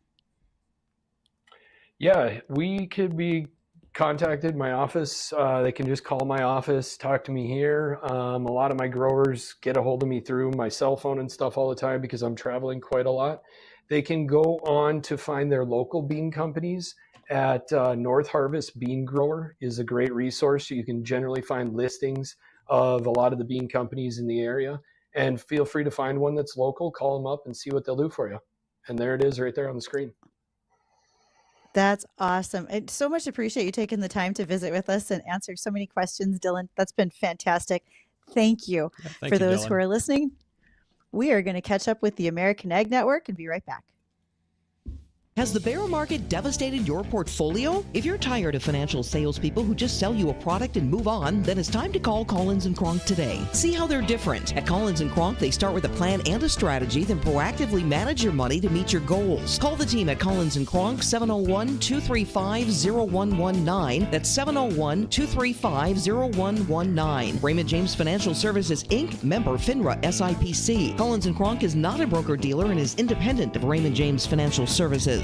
Yeah, we could be contacted my office. They can just call my office, talk to me here. A lot of my growers get a hold of me through my cell phone and stuff all the time because I'm traveling quite a lot. They can go on to find their local bean companies at North Harvest Bean Grower is a great resource. You can generally find listings of a lot of the bean companies in the area, and feel free to find one that's local, call them up and see what they'll do for you. And there it is right there on the screen. That's awesome. I so much appreciate you taking the time to visit with us and answer so many questions, Dylan. That's been fantastic. Thank you. For those who are listening, we are going to catch up with the American Ag Network and be right back. Has the bear market devastated your portfolio? If you're tired of financial salespeople who just sell you a product and move on, then it's time to call Collins & Kronk today. See how they're different. At Collins & Kronk, they start with a plan and a strategy, then proactively manage your money to meet your goals. Call the team at Collins & Kronk, 701-235-0119. That's 701-235-0119. Raymond James Financial Services, Inc., member FINRA SIPC. Collins & Kronk is not a broker-dealer and is independent of Raymond James Financial Services.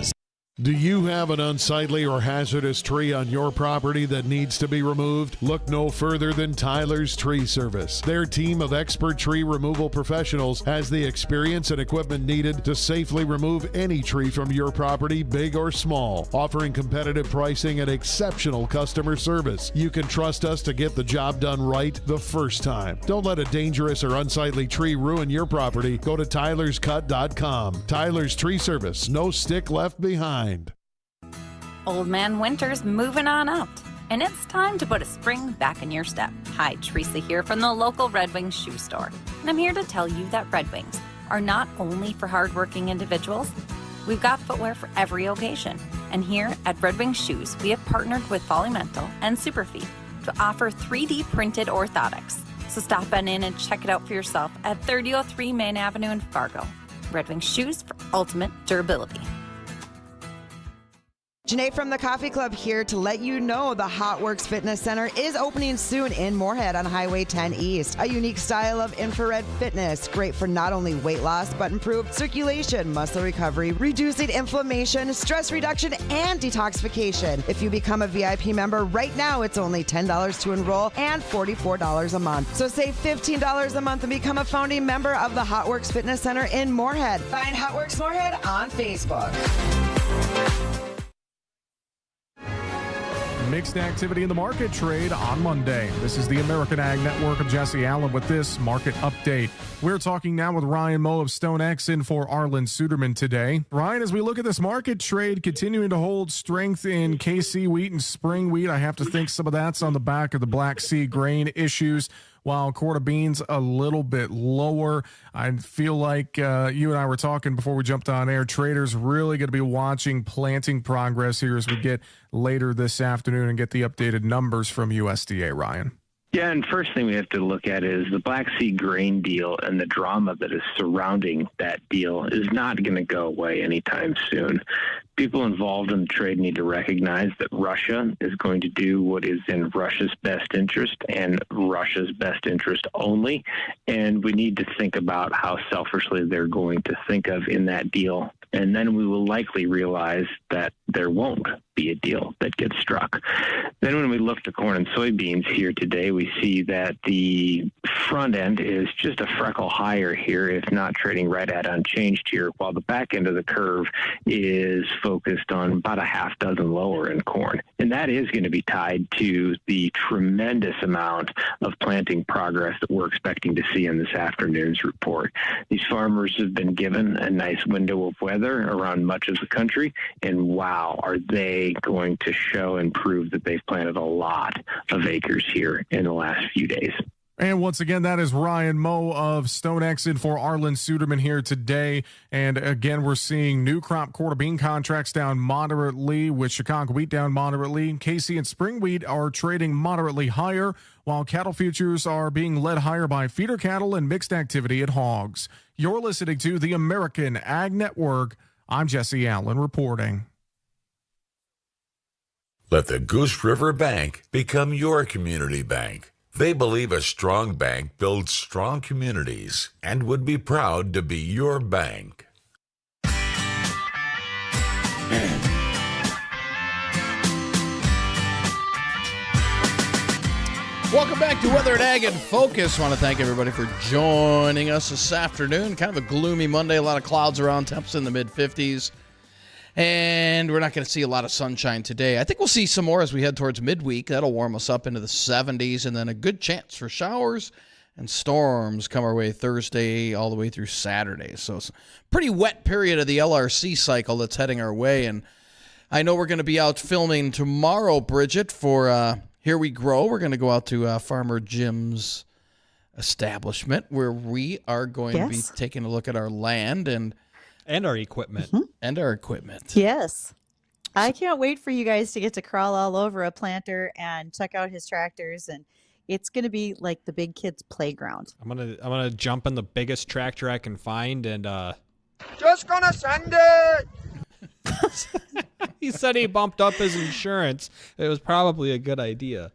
Do you have an unsightly or hazardous tree on your property that needs to be removed? Look no further than Tyler's Tree Service. Their team of expert tree removal professionals has the experience and equipment needed to safely remove any tree from your property, big or small, offering competitive pricing and exceptional customer service. You can trust us to get the job done right the first time. Don't let a dangerous or unsightly tree ruin your property. Go to tylerscut.com. Tyler's Tree Service. No stick left behind. Old Man Winter's moving on out, and it's time to put a spring back in your step. Hi, Teresa here from the local Red Wings shoe store, and I'm here to tell you that Red Wings are not only for hardworking individuals. We've got footwear for every occasion, and here at Red Wings Shoes, we have partnered with Volumental and Superfeet to offer 3D printed orthotics. So stop on in and check it out for yourself at 3003 Main Avenue in Fargo. Red Wings Shoes for ultimate durability. Janae from the Coffee Club here to let you know the Hot Works Fitness Center is opening soon in Moorhead on Highway 10 East. A unique style of infrared fitness, great for not only weight loss, but improved circulation, muscle recovery, reducing inflammation, stress reduction, and detoxification. If you become a VIP member right now, it's only $10 to enroll and $44 a month. So save $15 a month and become a founding member of the Hot Works Fitness Center in Moorhead. Find Hot Works Moorhead on Facebook. Mixed activity in the market trade on Monday. This is the American Ag Network. I'm Jesse Allen with this market update. We're talking now with Ryan Moe of StoneX in for Arlen Suderman today. Ryan, as we look at this market trade continuing to hold strength in KC wheat and spring wheat, I have to think some of that's on the back of the Black Sea grain issues. While quart of beans a little bit lower. I feel like you and I were talking before we jumped on air. Traders really going to be watching planting progress here as we get later this afternoon and get the updated numbers from USDA, Ryan. Yeah, and first thing we have to look at is the Black Sea grain deal, and the drama that is surrounding that deal is not going to go away anytime soon. People involved in the trade need to recognize that Russia is going to do what is in Russia's best interest and Russia's best interest only, and we need to think about how selfishly they're going to think of in that deal. And then we will likely realize that there won't be a deal that gets struck. Then when we look to corn and soybeans here today, we see that the front end is just a freckle higher here, if not trading right at unchanged here, while the back end of the curve is focused on about a half dozen lower in corn. And that is going to be tied to the tremendous amount of planting progress that we're expecting to see in this afternoon's report. These farmers have been given a nice window of weather around much of the country, and wow, are they going to show and prove that they've planted a lot of acres here in the last few days. And once again, that is Ryan Moe of StoneX in for Arlen Suderman here today. And again, we're seeing new crop quarter bean contracts down moderately, with Chicago wheat down moderately. KC and spring wheat are trading moderately higher, while cattle futures are being led higher by feeder cattle and mixed activity at hogs. You're listening to the American Ag Network. I'm Jesse Allen reporting. Let the Goose River Bank become your community bank. They believe a strong bank builds strong communities and would be proud to be your bank. Welcome back to Weather and Ag in Focus. I want to thank everybody for joining us this afternoon. Kind of a gloomy Monday, a lot of clouds around, temps in the mid-50s. And we're not going to see a lot of sunshine today. I think we'll see some more as we head towards midweek. That'll warm us up into the 70s, and then a good chance for showers and storms come our way Thursday all the way through Saturday. So it's a pretty wet period of the LRC cycle that's heading our way. And I know we're going to be out filming tomorrow, Bridget, for Here We Grow. We're going to go out to Farmer Jim's establishment where we are going to be taking a look at our land and our equipment. Mm-hmm. And our equipment. Yes. I can't wait for you guys to get to crawl all over a planter and check out his tractors, and it's going to be like the big kids' playground. I'm gonna jump in the biggest tractor I can find and just gonna send it. He said he bumped up his insurance. It was probably a good idea.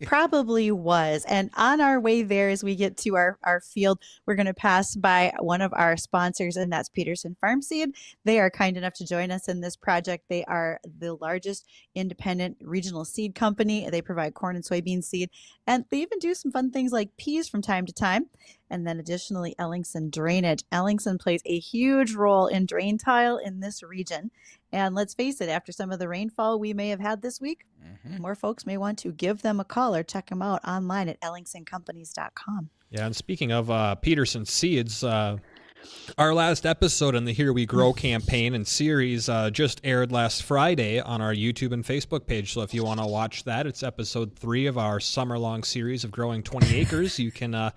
Probably was. And on our way there, as we get to our field, we're going to pass by one of our sponsors, and that's Peterson Farm Seed. They are kind enough to join us in this project. They are the largest independent regional seed company. They provide corn and soybean seed, and they even do some fun things like peas from time to time. And then additionally, Ellingson Drainage. Ellingson plays a huge role in drain tile in this region. And let's face it, after some of the rainfall we may have had this week, more folks may want to give them a call or check them out online at ellingsoncompanies.com. Yeah, and speaking of Peterson Seeds, our last episode in the Here We Grow campaign and series just aired last Friday on our YouTube and Facebook page. So if you want to watch that, it's episode 3 of our summer-long series of Growing 20 Acres. You can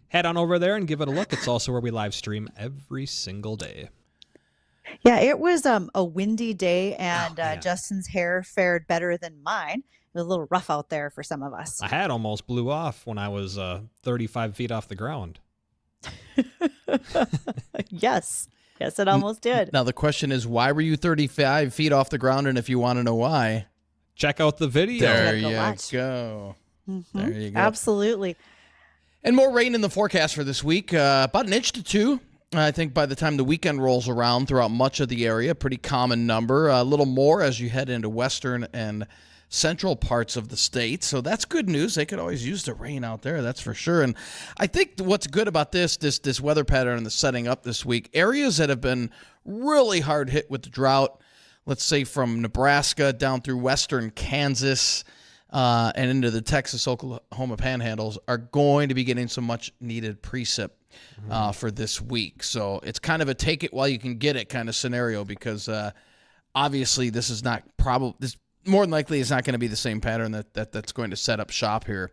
head on over there and give it a look. It's also where we live stream every single day. Yeah, it was a windy day, and Justin's hair fared better than mine. It was a little rough out there for some of us. My hat almost blew off when I was 35 feet off the ground. Yes, it almost did. Now the question is, why were you 35 feet off the ground? And if you want to know why, check out the video. There you go. There you go. Absolutely. And more rain in the forecast for this week. About an inch to 2. I think by the time the weekend rolls around throughout much of the area, pretty common number. A little more as you head into western and central parts of the state. So that's good news. They could always use the rain out there, that's for sure. And I think what's good about this weather pattern that's setting up this week, areas that have been really hard hit with the drought, let's say from Nebraska down through western Kansas and into the Texas-Oklahoma panhandles, are going to be getting some much-needed precip for this week. So it's kind of a take it while you can get it kind of scenario, because obviously this is not this more than likely is not going to be the same pattern that's going to set up shop here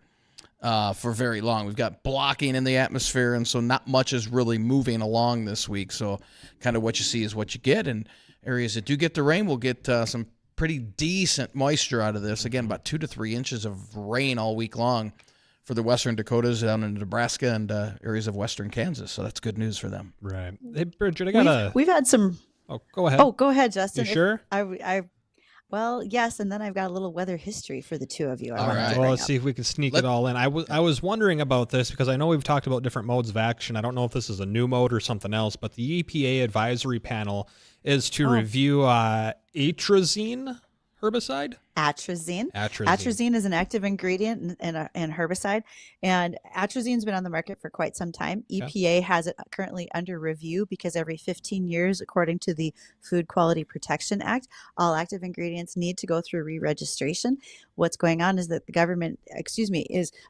for very long. We've got blocking in the atmosphere, and so not much is really moving along this week. So kind of what you see is what you get, and areas that do get the rain will get some pretty decent moisture out of this. Again, about 2 to 3 inches of rain all week long for the western Dakotas down in Nebraska and areas of western Kansas. So that's good news for them. Right. Hey, Bridget, we've had some. Oh, go ahead. Oh, go ahead, Justin. You sure? Well, yes, and then I've got a little weather history for the two of you. All right. Well, let's see if we can sneak it all in. I was wondering about this because I know we've talked about different modes of action. I don't know if this is a new mode or something else, but the EPA advisory panel is to review atrazine herbicide. Atrazine. Atrazine is an active ingredient in herbicide, and atrazine's been on the market for quite some time. EPA has it currently under review because every 15 years, according to the Food Quality Protection Act, all active ingredients need to go through re-registration. What's going on is that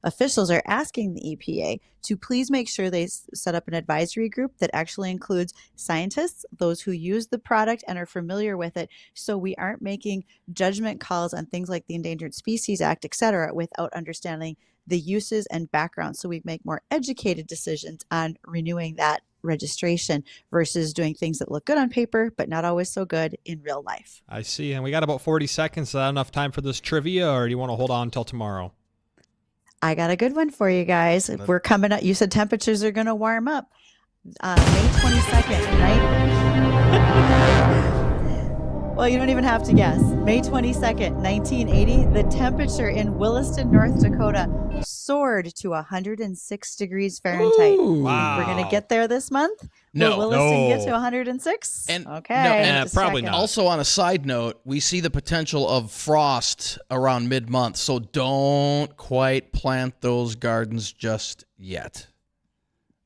officials are asking the EPA to please make sure they set up an advisory group that actually includes scientists, those who use the product and are familiar with it, so we aren't making judgment calls on things like the Endangered Species Act, et cetera, without understanding the uses and background. So we make more educated decisions on renewing that registration versus doing things that look good on paper, but not always so good in real life. I see. And we got about 40 seconds. Is that enough time for this trivia, or do you want to hold on until tomorrow? I got a good one for you guys. We're coming up. You said temperatures are going to warm up. May 22nd, right? Well, you don't even have to guess. May 22nd, 1980, the temperature in Williston, North Dakota soared to 106 degrees Fahrenheit. Ooh, wow. We're going to get there this month? No. Will Williston get to 106? Okay. Probably not. Also, on a side note, we see the potential of frost around mid-month, so don't quite plant those gardens just yet,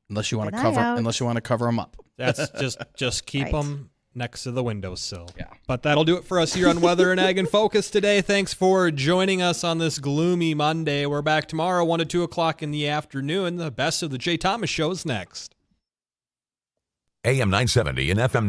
unless you want to cover them up. That's just keep them next to the windowsill. Yeah. But that'll do it for us here on Weather and Ag in Focus today. Thanks for joining us on this gloomy Monday. We're back tomorrow, 1 to 2 o'clock in the afternoon. The best of the Jay Thomas Show is next. AM 970 and FM